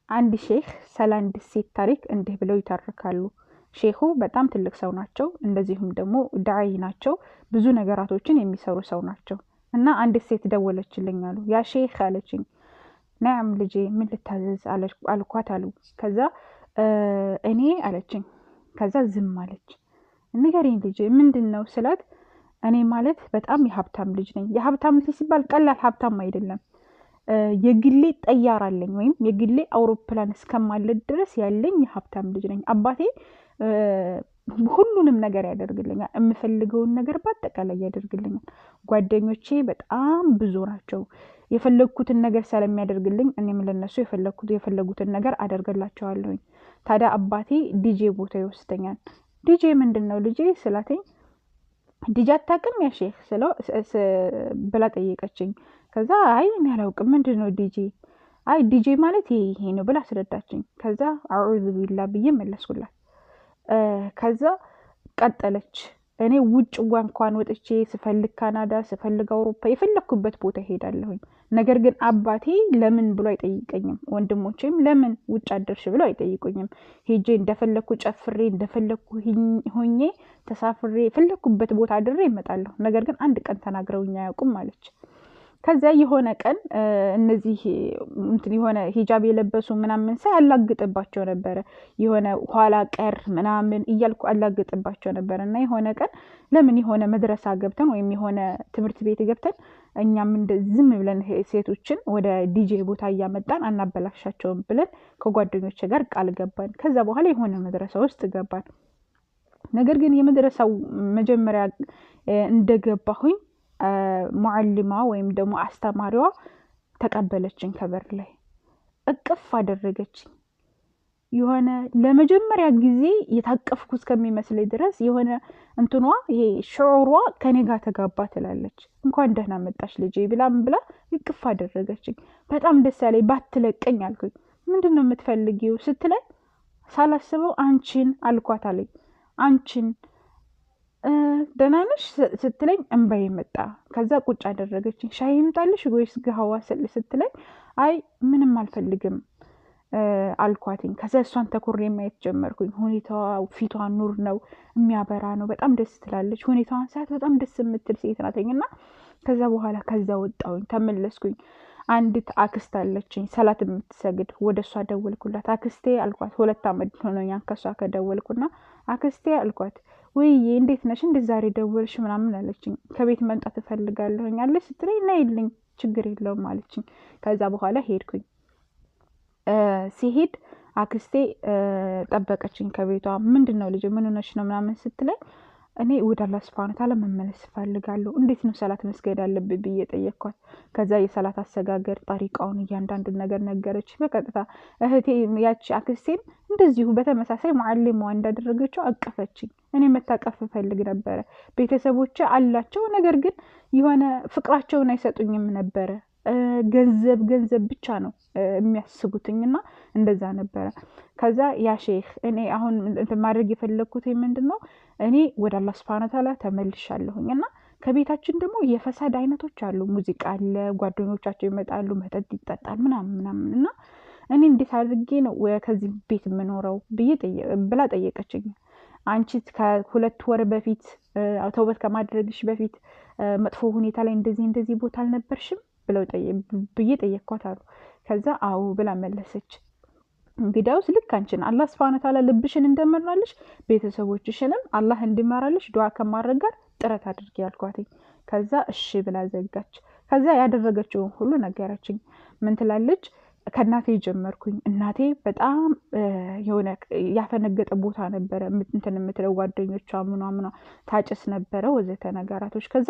አንድ ሼህ ስለ አንድ ሴት ታሪክ እንዲህ ብለው ይተርካሉ። ሼሁ በጣም ትልቅ ሰው ናቸው። እንደዚሁም ደግሞ ዳዒ ናቸው። ብዙ ነገራቶችን የሚሰሩ ሰው ናቸው። እና አንድ ሴት ደወለችልኝ አሉ። ያ ሼህ አለችኝ። ነዓም ልጄ ምን ልታዘዝ አልኳት አሉ። ከዛ እኔ አለችኝ። ከዛ ዝም አለች። ንገሪኝ ልጄ ምንድን ነው ስላት፣ እኔ ማለት በጣም የሀብታም ልጅ ነኝ። የሀብታም ልጅ ሲባል ቀላል ሀብታም አይደለም። የግሌ ጠያር አለኝ ወይም የግሌ አውሮፕላን እስከማለት ድረስ ያለኝ የሀብታም ልጅ ነኝ። አባቴ ሁሉንም ነገር ያደርግልኛል። የምፈልገውን ነገር በአጠቃላይ ያደርግልኛል። ጓደኞቼ በጣም ብዙ ናቸው። የፈለግኩትን ነገር ስለሚያደርግልኝ እኔም ለነሱ የፈለጉትን ነገር አደርግላቸዋለሁኝ። ታዲያ አባቴ ዲጄ ቦታ ይወስደኛል። ዲጄ ምንድን ነው ልጄ ስላተኝ፣ ዲጄ አታውቅም ያ ሼህ ብላ ጠየቀችኝ። ከዛ አይ እኔ አላውቅም ምንድን ነው ዲጄ? አይ ዲጄ ማለት ይሄ ነው ብላ አስረዳችኝ። ከዛ አዑዙ ቢላ ብዬ መለስኩላት። ከዛ ቀጠለች። እኔ ውጭ እንኳን ወጥቼ ስፈልግ ካናዳ፣ ስፈልግ አውሮፓ፣ የፈለግኩበት ቦታ ሄዳለሁኝ። ነገር ግን አባቴ ለምን ብሎ አይጠይቀኝም። ወንድሞቼም ለምን ውጭ አደርሽ ብሎ አይጠይቁኝም። ሄጄ እንደፈለግኩ ጨፍሬ እንደፈለግኩ ሆኜ ተሳፍሬ የፈለግኩበት ቦታ አድሬ ይመጣለሁ። ነገር ግን አንድ ቀን ተናግረውኝ አያውቁም አለች። ከዛ የሆነ ቀን እነዚህ የሆነ ሂጃብ የለበሱ ምናምን ሳይ አላግጥባቸው ነበረ። የሆነ ኋላ ቀር ምናምን እያልኩ አላግጥባቸው ነበረ። እና የሆነ ቀን ለምን የሆነ መድረሳ ገብተን ወይም የሆነ ትምህርት ቤት ገብተን እኛም ዝም ብለን ሴቶችን ወደ ዲጄ ቦታ እያመጣን አናበላሻቸውም ብለን ከጓደኞች ጋር ቃል ገባን። ከዛ በኋላ የሆነ መድረሳ ውስጥ ገባን። ነገር ግን የመድረሳው መጀመሪያ እንደገባሁኝ ሙዓሊማ ወይም ደግሞ አስተማሪዋ ተቀበለችኝ። ከበር ላይ እቅፍ አደረገችኝ። የሆነ ለመጀመሪያ ጊዜ የታቀፍኩ እስከሚመስለኝ ድረስ የሆነ እንትኗ ይሄ ሽዑሯ ከኔ ጋር ተጋባ ትላለች። እንኳን ደህና መጣሽ ልጄ ብላም ብላ እቅፍ አደረገችኝ። በጣም ደስ ያለኝ። ባትለቀኝ አልኩኝ። ምንድን ነው የምትፈልጊው ስትለኝ፣ ሳላስበው አንቺን አልኳት አለኝ። አንቺን ደህና ነሽ ስትለኝ እንባዬ መጣ። ከዛ ቁጭ አደረገችኝ። ሻይ ይምጣልሽ ወይስ ገሃዋ ስትለኝ፣ አይ ምንም አልፈልግም አልኳትኝ። ከዛ እሷን ተኩሬ ማየት ጀመርኩኝ። ሁኔታዋ ፊቷ ኑር ነው፣ የሚያበራ ነው። በጣም ደስ ትላለች። ሁኔታዋን ሳያት በጣም ደስ የምትል ሴት ናትኝ። እና ከዛ በኋላ ከዛ ወጣሁኝ፣ ተመለስኩኝ። አንዲት አክስት አለችኝ ሰላት የምትሰግድ። ወደ እሷ ደወልኩላት። አክስቴ አልኳት። 2 ዓመት ሆኖኛል ከእሷ ከደወልኩና አክስቴ አልኳት፣ ውይዬ እንዴት ነሽ? እንዴት ዛሬ ደወልሽ ምናምን አለችኝ። ከቤት መምጣት እፈልጋለሁኝ አለች ስትለኝ፣ ነይልኝ ችግር የለውም አለችኝ። ከዛ በኋላ ሄድኩኝ። ሲሄድ አክስቴ ጠበቀችኝ ከቤቷ። ምንድን ነው ልጅ ምን ሆነሽ ነው ምናምን ስትለኝ፣ እኔ ወደ አላህ ሱብሓነሁ ወተዓላ መመለስ እፈልጋለሁ። እንዴት ነው ሰላት መስገድ አለብኝ ብዬ ጠየቅኳት። ከዛ የሰላት አሰጋገድ ጠሪቃውን እያንዳንዱን ነገር ነገረች። በቀጥታ እህቴ ያቺ አክስቴም እንደዚሁ በተመሳሳይ ሙዓሊሟ እንዳደረገችው አቀፈችኝ። እኔ መታቀፍ እፈልግ ነበረ። ቤተሰቦች አላቸው፣ ነገር ግን የሆነ ፍቅራቸውን አይሰጡኝም ነበረ። ገንዘብ ብቻ ነው የሚያስቡትኝና እንደዛ ነበረ። ከዛ ያ ሼህ እኔ አሁን ማድረግ የፈለግኩት ምንድን ነው፣ እኔ ወደ አላህ ሱብሓነሁ ወተዓላ ተመልሻለሁኝ እና ከቤታችን ደግሞ የፈሳድ አይነቶች አሉ። ሙዚቃ አለ፣ ጓደኞቻቸው ይመጣሉ፣ መጠጥ ይጠጣል ምናምን እና እኔ እንዴት አድርጌ ነው ከዚህ ቤት የምኖረው ብላ ጠየቀችኝ። አንቺ ከ2 ወር በፊት ተውበት ከማድረግሽ በፊት መጥፎ ሁኔታ ላይ እንደዚህ ቦታ አልነበርሽም ብዬ ጠየቅኳት አሉ። ከዛ አዎ ብላ መለሰች። እንግዲያውስ ልክ አንቺን አላህ ሱብሓነሁ ወተዓላ ልብሽን እንደመራልሽ ቤተሰቦችሽንም አላህ እንዲመራልሽ ዱዓ ከማድረግ ጋር ጥረት አድርጊ ያልኳት። ከዛ እሺ ብላ ዘጋች። ከዛ ያደረገችውን ሁሉ ነገረችኝ። ምን ትላለች? ከእናቴ ጀመርኩኝ። እናቴ በጣም የሆነ ያፈነገጠ ቦታ ነበረ እንትን የምትለው ጓደኞቿ ምኗ ታጭስ ነበረ ወዘተ ነገራቶች። ከዛ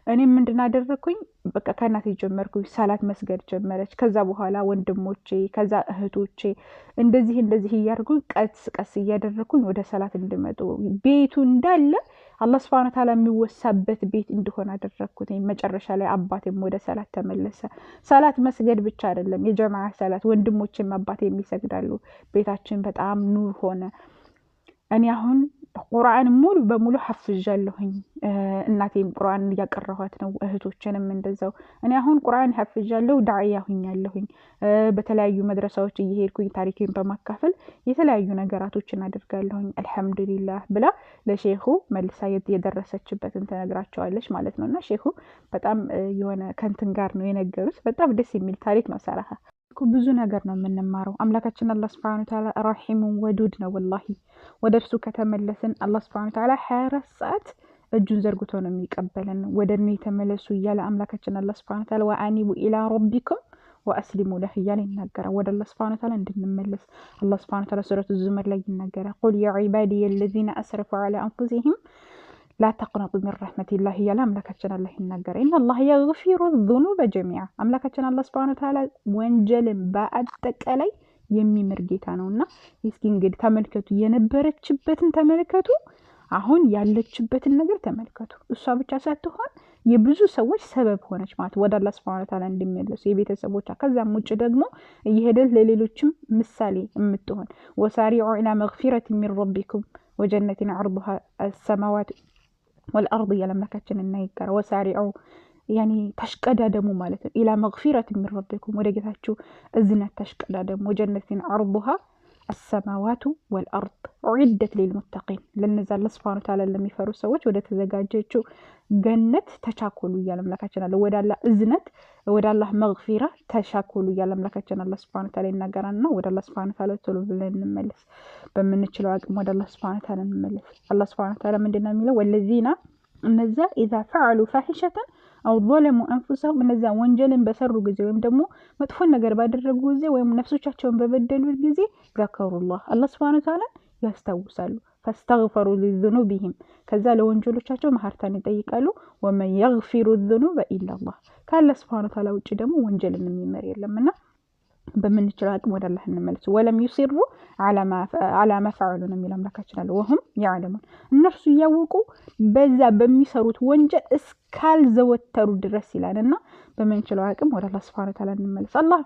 እኔም ምንድን አደረግኩኝ? በቃ ከእናቴ ጀመርኩኝ። ሰላት መስገድ ጀመረች። ከዛ በኋላ ወንድሞቼ፣ ከዛ እህቶቼ እንደዚህ እያደረጉኝ ቀስ እያደረግኩኝ ወደ ሰላት እንዲመጡ ቤቱ እንዳለ አላህ ሱብሓነሁ ወተዓላ የሚወሳበት ቤት እንደሆነ አደረግኩት። መጨረሻ ላይ አባቴም ወደ ሰላት ተመለሰ። ሰላት መስገድ ብቻ አይደለም፣ የጀማዓ ሰላት ወንድሞቼም አባቴም ይሰግዳሉ። ቤታችን በጣም ኑር ሆነ። እኔ አሁን ቁርአን ሙሉ በሙሉ ሐፍዣለሁኝ። እናቴም ቁርአን እያቀራኋት ነው፣ እህቶችንም እንደዛው። እኔ አሁን ቁርአን ሐፍዣለሁ፣ ዳዕያ ሁኛለሁኝ። በተለያዩ መድረሳዎች እየሄድኩኝ ታሪኬን በማካፈል የተለያዩ ነገራቶችን አድርጋለሁኝ። አልሐምዱሊላህ ብላ ለሼኹ መልሳ የደረሰችበትን ትነግራቸዋለች ማለት ነው። እና ሼኹ በጣም የሆነ ከንትን ጋር ነው የነገሩት። በጣም ደስ የሚል ታሪክ ነው ሰራሃ። ብዙ ነገር ነው የምንማረው። አምላካችን አላህ ሱብሓነሁ ወተዓላ ረሒሙን ወዱድ ነው። ወላሂ ወደ እርሱ ከተመለስን አላህ ሱብሓነሁ ወተዓላ 24 ሰዓት እጁን ዘርግቶ ነው የሚቀበለን። ወደ እኔ ተመለሱ እያለ አምላካችን አላህ ሱብሓነሁ ወተዓላ ወአኒቡ ኢላ ረቢኩም ወአስሊሙ ለህ እያለ ይናገራል። ወደ አላህ ሱብሓነሁ ወተዓላ እንድንመለስ አላህ ሱብሓነሁ ወተዓላ ሱረቱ ዙመር ላይ ይናገራል። ቁል ያ ዒባዲየ አለዚነ አስረፉ ዐላ አንፉሲሂም ላ ተቅነጡ ሚን ረሕመቲላህ እያለ አምላካችን አላህ ይናገራል። ኢነላህ የግፊሩ ዙኑበ ጀሚዓ አምላካችን አላህ ሱብሓነሁ ወተዓላ ወንጀልን በአጠቃላይ የሚምር ጌታ ነውና፣ እስኪ እንግዲህ ተመልከቱ፣ የነበረችበትን ተመልከቱ፣ አሁን ያለችበትን ነገር ተመልከቱ። እሷ ብቻ ሳትሆን የብዙ ሰዎች ሰበብ ሆነች ማለት ወደ አላህ ሱብሓነሁ ወተዓላ እንዲመለሱ የቤተሰቦቿ፣ ከዛም ውጭ ደግሞ እየሄደች ለሌሎችም ምሳሌ የምትሆን ወሳሪዑ ኢላ መግፊረቲን ሚን ረቢኩም ወጀነቲን ዐርዱሃ አሰማዋት ወልአርድ እያለ አምላካችን እናይጋራ። ወሳሪዑ ያኒ ተሽቀዳደሙ ማለት ነው። ኢላ መግፊረት ሚን ረቢኩም ወደ ጌታችሁ እዝነት ተሽቀዳደሙ። ወጀነቲን ዐርዱሃ አሰማዋቱ ወልአርድ ዑደት ሊልሙተቂን ለነዛ አላህ ሱብሓነሁ ወተዓላ ለሚፈሩ ሰዎች ወደ ተዘጋጀችው ገነት ተቻኮሉ እያለ አምላካችን አለ። ወደ አላህ እዝነት ወደ አላህ መግፊራ ተቻኮሉ እያለ አምላካችን አላህ ሱብሓነሁ ወተዓላ ይናገራልና ወደ አላህ ሱብሓነሁ ወተዓላ ቶሎ ብለን እንመለስ። በምንችለው አቅም ወደ አላህ ሱብሓነሁ ወተዓላ እንመለስ። አላህ ሱብሓነሁ ወተዓላ ምንድነው የሚለው? ወለዚና እነዛ ኢዛ ፈዐሉ ፋሒሸተን አው ظለሙ አንፉሰሁም እነዛ ወንጀልን በሰሩ ጊዜ ወይም ደግሞ መጥፎን ነገር ባደረጉ ጊዜ ወይም ነፍሶቻቸውን በበደሉ ጊዜ ዘከሩላህ አላህ ሱብሓነሁ ወተዓላ ያስታውሳሉ። ፈስተግፈሩ ሊዙኑቢሂም ከዛ ለወንጀሎቻቸው መሐርታን ይጠይቃሉ። ወመን የግፊሩ ዙኑበ ኢለላህ ከአላህ ሱብሓነሁ ወተዓላ ውጭ ደግሞ ወንጀልን የሚምር የለምና በምንችለው አቅም ወደ አላህ እንመለስ። ወለም ይሲሩ አላ ማ ፈዐሉ ነው የሚለው አምላካችን አለ። ወሁም ያዕለሙን እነርሱ እያወቁ በዛ በሚሰሩት ወንጀል እስካልዘወተሩ ድረስ ይላልና በምንችለው አቅም ወደ አላህ ሱብሓነሁ ወተዓላ እንመለስ። አላህ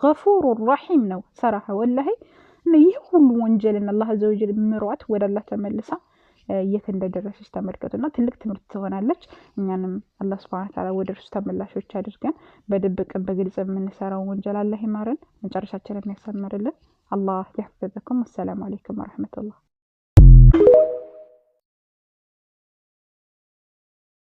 ገፉሩ ረሒም ነው። ሰራሐ ወላሂ ይህ ሁሉ ወንጀልን አላህ አዘወጀል ምሯት ወደ አላህ ተመልሳ የት እንደደረሰች ተመልከቱና ትልቅ ትምህርት ትሆናለች። እኛንም አላህ ሱብሓነሁ ወተዓላ ወደ እርሱ ተመላሾች አድርገን በድብቅም በግልጽ የምንሰራው ወንጀል አላህ ይማረን፣ መጨረሻችንን ያሳምርልን። አላህ ያህፈዘኩም። ወሰላሙ አለይኩም ወረሕመቱላህ